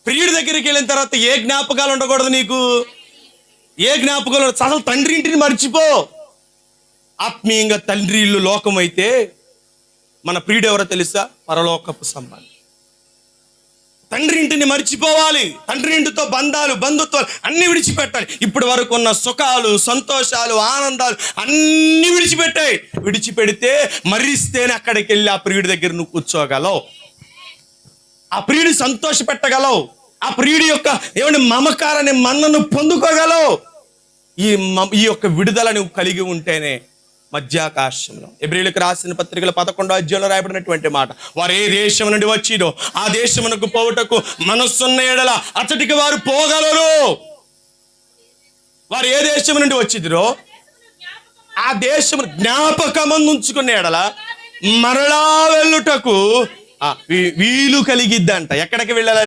ప్రియుడి దగ్గరికి వెళ్ళిన తర్వాత ఏ జ్ఞాపకాలు ఉండకూడదు నీకు? ఏ జ్ఞాపకాలు? అసలు తండ్రి ఇంటిని మర్చిపో. ఆత్మీయంగా తండ్రి ఇల్లు లోకం అయితే మన ప్రియుడు ఎవరో తెలుసా? పరలోకపు సంబంధం. తండ్రి ఇంటిని మర్చిపోవాలి. తండ్రి ఇంటితో బంధాలు, బంధుత్వాలు అన్ని విడిచిపెట్టాలి. ఇప్పటి వరకు ఉన్న సుఖాలు, సంతోషాలు, ఆనందాలు అన్ని విడిచిపెట్టాయి. విడిచిపెడితే మరిస్తేనే అక్కడికి వెళ్ళి ఆ ప్రియుడి దగ్గర నువ్వు కూర్చోగలవు, ఆ ప్రియుడి సంతోష పెట్టగలవు, ఆ ప్రియుడి యొక్క మమకారాన్ని మన్నను పొందుకోగలవు. ఈ యొక్క విడుదల నువ్వు కలిగి ఉంటేనే మధ్యాకాశంలో. ఎబ్రీయులకు రాసిన పత్రికల 11వ అధ్యాయంలో రాయబడినటువంటి మాట, వారు ఏ దేశం నుండి వచ్చిరో ఆ దేశమునకు పోవుటకు మనస్సున్న ఎడల అతడికి వారు పోగలరు. వారు ఏ దేశం నుండి వచ్చిదిరో ఆ దేశము జ్ఞాపకమందు ఉంచుకున్న ఎడల మరలా వెళ్ళుటకు వీలు కలిగిద్దంట. ఎక్కడికి వెళ్ళాలి?